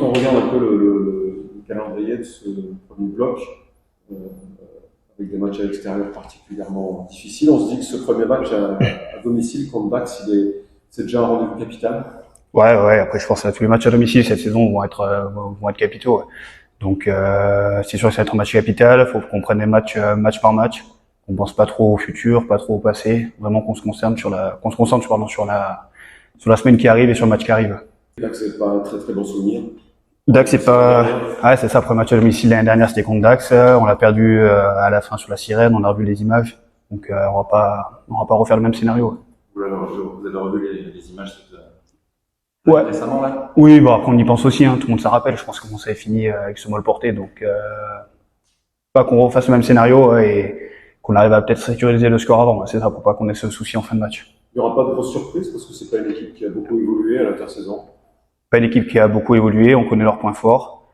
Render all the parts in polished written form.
Quand on regarde un peu le calendrier de ce premier bloc, euh, avec des matchs à l'extérieur particulièrement difficiles, on se dit que ce premier match à domicile contre Dax, c'est déjà un rendez-vous capital. Ouais. Après, je pense que tous les matchs à domicile cette saison vont être capitaux. Ouais. Donc, c'est sûr que ça va être un match capital. Faut qu'on prenne des matchs match par match. On pense pas trop au futur, pas trop au passé. Vraiment qu'on se concentre pardon, sur la semaine qui arrive et sur le match qui arrive. Dax, c'est pas un très très bon souvenir. Dax, La c'est saison pas, dernière, ouais, c'est ça. Après match à domicile l'année dernière, c'était contre Dax. On l'a perdu à la fin sur la sirène. On a revu les images. Donc, on va pas refaire le même scénario. Vous avez revu les images Ouais. récemment là? Oui, bon après on y pense aussi, hein, tout le monde s'en rappelle, je pense comment ça avait fini avec ce mal porté, donc pas qu'on refasse le même scénario et qu'on arrive à peut-être sécuriser le score avant, c'est ça, pour pas qu'on ait ce souci en fin de match. il n'y aura pas de grosse surprise parce que c'est pas une équipe qui a beaucoup évolué à l'intersaison. Pas une équipe qui a beaucoup évolué, on connaît leurs points forts,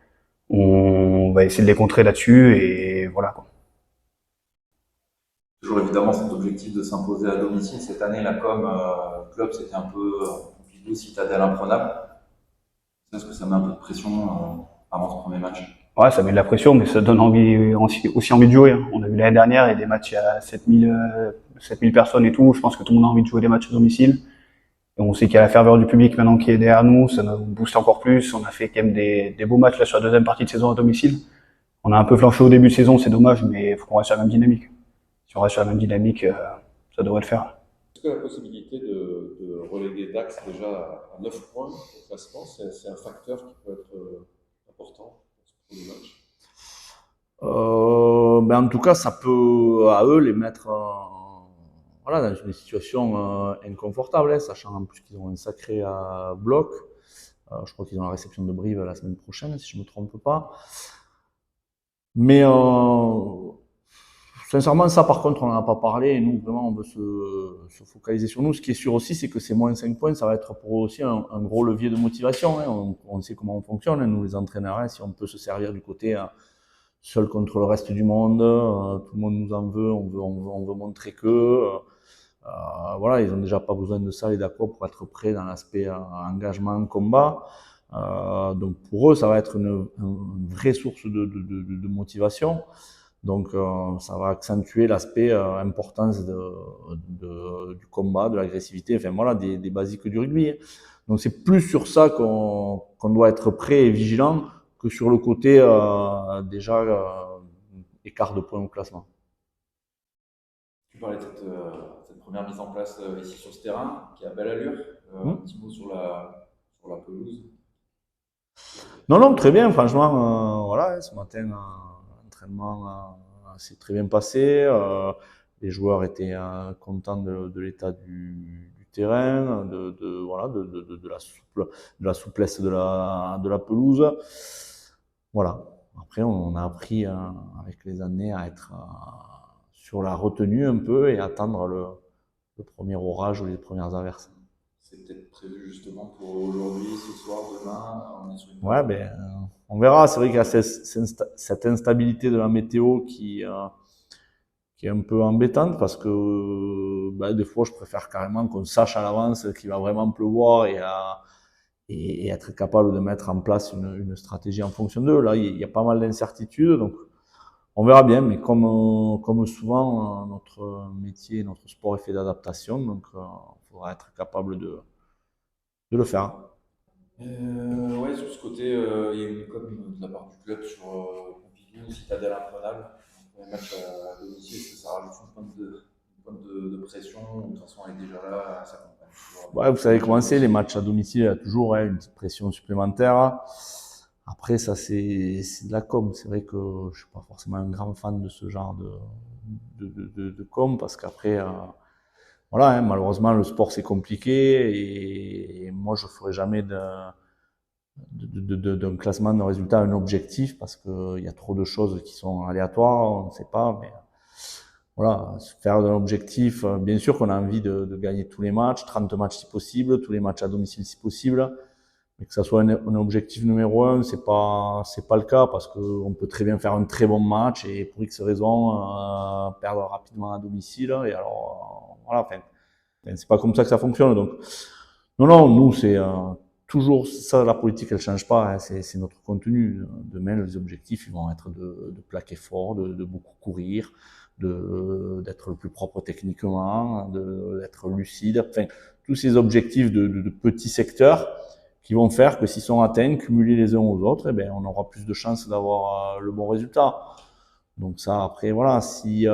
on va essayer de les contrer là-dessus et voilà quoi. Toujours évidemment cet objectif de s'imposer à domicile. Cette année, la com club, c'était un peu Pompidou, citadelle imprenable. Est-ce que ça met un peu de pression avant ce premier match? Ouais, ça met de la pression, mais ça donne aussi envie de jouer. Hein. On a vu l'année dernière, il y a des matchs à 7000 personnes et tout, je pense que tout le monde a envie de jouer des matchs à domicile. Et on sait qu'il y a la ferveur du public maintenant qui est derrière nous, ça nous booste encore plus. On a fait quand même des beaux matchs là sur la deuxième partie de saison à domicile. On a un peu flanché au début de saison, c'est dommage, mais il faut qu'on reste sur la même dynamique. Si on reste sur la même dynamique, ça devrait le faire. Est-ce que la possibilité de reléguer Dax déjà à 9 points au classement, c'est un facteur qui peut être important pour ce premier match? En tout cas, ça peut à eux les mettre voilà, dans une situation inconfortable, hein, sachant en plus qu'ils ont un sacré bloc. Je crois qu'ils ont la réception de Brive la semaine prochaine, si je ne me trompe pas. Mais sincèrement, ça par contre, on n'en a pas parlé. Et nous, vraiment, on veut se focaliser sur nous. Ce qui est sûr aussi, c'est que ces moins 5 points, ça va être pour eux aussi un gros levier de motivation. Hein. On sait comment on fonctionne, hein, nous les entraîneurs, hein, si on peut se servir du côté seul contre le reste du monde, tout le monde nous en veut, on veut montrer que voilà, ils ont déjà pas besoin de ça, les d'accord, pour être prêts dans l'aspect engagement, combat. Donc pour eux, ça va être une vraie source de motivation. Donc ça va accentuer l'aspect importance du combat, de l'agressivité, enfin voilà, des basiques du rugby. Donc c'est plus sur ça qu'on doit être prêt et vigilant que sur le côté déjà écart de points au classement. Tu parlais de cette première mise en place ici sur ce terrain, qui a belle allure. Un petit mot sur la pelouse. Non, très bien, franchement, voilà, ce matin, l'entraînement s'est très bien passé. Les joueurs étaient contents de l'état du terrain, voilà, de la souplesse de la pelouse. Voilà. Après, on a appris avec les années à être sur la retenue un peu et attendre le premier orage ou les premières averses. C'est peut-être prévu justement pour aujourd'hui, ce soir, demain. On est sur une... Ouais, on verra. C'est vrai qu'il y a cette instabilité de la météo qui est un peu embêtante parce que des fois, je préfère carrément qu'on sache à l'avance qu'il va vraiment pleuvoir et être capable de mettre en place une stratégie en fonction d'eux. Là, il y a pas mal d'incertitudes, donc on verra bien. Mais comme souvent, notre métier, notre sport est fait d'adaptation, donc il faudra être capable de le faire. Ouais, sur ce côté, il y a eu une com de la part du club sur Pompidou, citadelle imprenable. Donc, un match à domicile, ça rajoute une pointe de pression. De toute façon, elle est déjà là, ça accompagne toujours. Ouais, vous savez comment c'est, les matchs à domicile, il y a toujours une petite pression supplémentaire. Après, ça, c'est de la com. C'est vrai que je suis pas forcément un grand fan de ce genre de com parce qu'après, voilà, hein, malheureusement, le sport, c'est compliqué et moi, je ferai jamais d'un classement de résultats un objectif parce qu'il y a trop de choses qui sont aléatoires, on ne sait pas, mais voilà, faire un objectif, bien sûr qu'on a envie de gagner tous les matchs, 30 matchs si possible, tous les matchs à domicile si possible, mais que ça soit un objectif numéro un, c'est pas le cas parce qu'on peut très bien faire un très bon match et pour X raisons perdre rapidement à domicile et alors voilà, enfin c'est pas comme ça que ça fonctionne. Donc non, nous c'est toujours, ça, la politique, elle change pas, hein, c'est notre contenu. Demain, les objectifs, ils vont être de plaquer fort, de beaucoup courir, d'être le plus propre techniquement, d'être lucide. Enfin, tous ces objectifs de petits secteurs qui vont faire que s'ils sont atteints, cumulés les uns aux autres, eh ben, on aura plus de chances d'avoir le bon résultat. Donc ça, après, voilà, si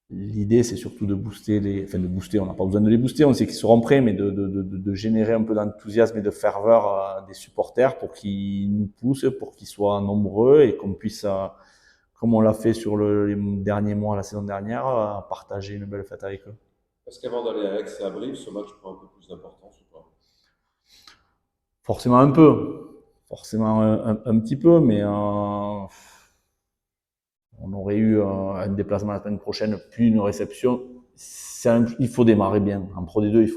l'idée, c'est surtout de booster de booster, on n'a pas besoin de les booster, on sait qu'ils seront prêts, mais de générer un peu d'enthousiasme et de ferveur des supporters pour qu'ils nous poussent, pour qu'ils soient nombreux et qu'on puisse, comme on l'a fait sur les derniers mois, la saison dernière, partager une belle fête avec eux. Est-ce qu'avant d'aller à Aix et à Brive, ce match prend un peu plus d'importance ou pas? Forcément un peu, forcément un petit peu, mais on aurait eu un déplacement la semaine prochaine, puis une réception. Il faut démarrer bien. En Pro D2,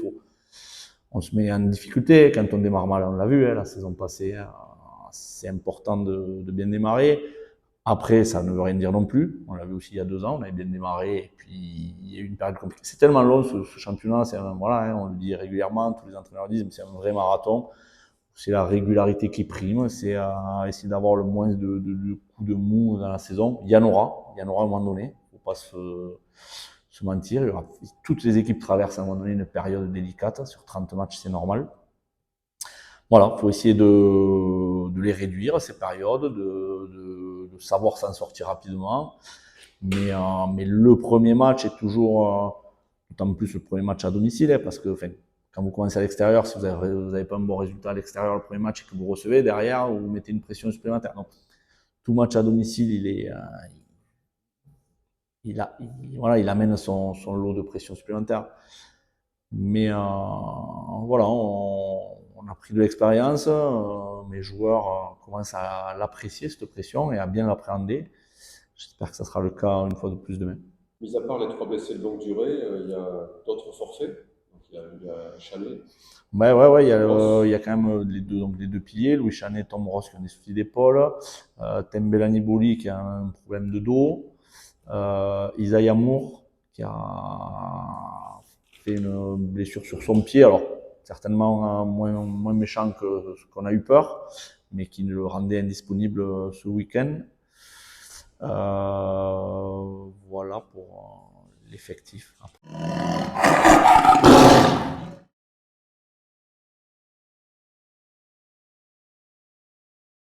on se met en difficulté. Quand on démarre mal, on l'a vu, hein, la saison passée, c'est important de bien démarrer. Après, ça ne veut rien dire non plus. On l'a vu aussi il y a 2 ans, on avait bien démarré, et puis il y a eu une période compliquée. C'est tellement long ce championnat, voilà, hein, on le dit régulièrement, tous les entraîneurs le disent, mais c'est un vrai marathon. C'est la régularité qui prime, c'est essayer d'avoir le moins de coups de mou dans la saison. Il y en aura à un moment donné, faut pas se mentir. Toutes les équipes traversent à un moment donné une période délicate, sur 30 matchs c'est normal. Voilà, faut essayer de les réduire, ces périodes, de savoir s'en sortir rapidement. Mais le premier match est toujours, d'autant plus le premier match à domicile, hein, parce que quand vous commencez à l'extérieur, si vous avez pas un bon résultat à l'extérieur le premier match et que vous recevez, derrière, vous mettez une pression supplémentaire. Donc, tout match à domicile, il amène son lot de pression supplémentaire. Mais voilà, on a pris de l'expérience, mes joueurs commencent à l'apprécier, cette pression, et à bien l'appréhender. J'espère que ça sera le cas une fois de plus demain. Mis à part les 3 blessés de longue durée, il y a d'autres forfaits. Donc, il y a Chalet. Ouais, il y a quand même les deux piliers, Louis Chanet et Tom Ross qui ont des soucis d'épaule, Tembelani Boli qui a un problème de dos, Isaiah Moore qui a fait une blessure sur son pied, alors certainement moins méchant que ce qu'on a eu peur, mais qui le rendait indisponible ce week-end. Voilà pour l'effectif.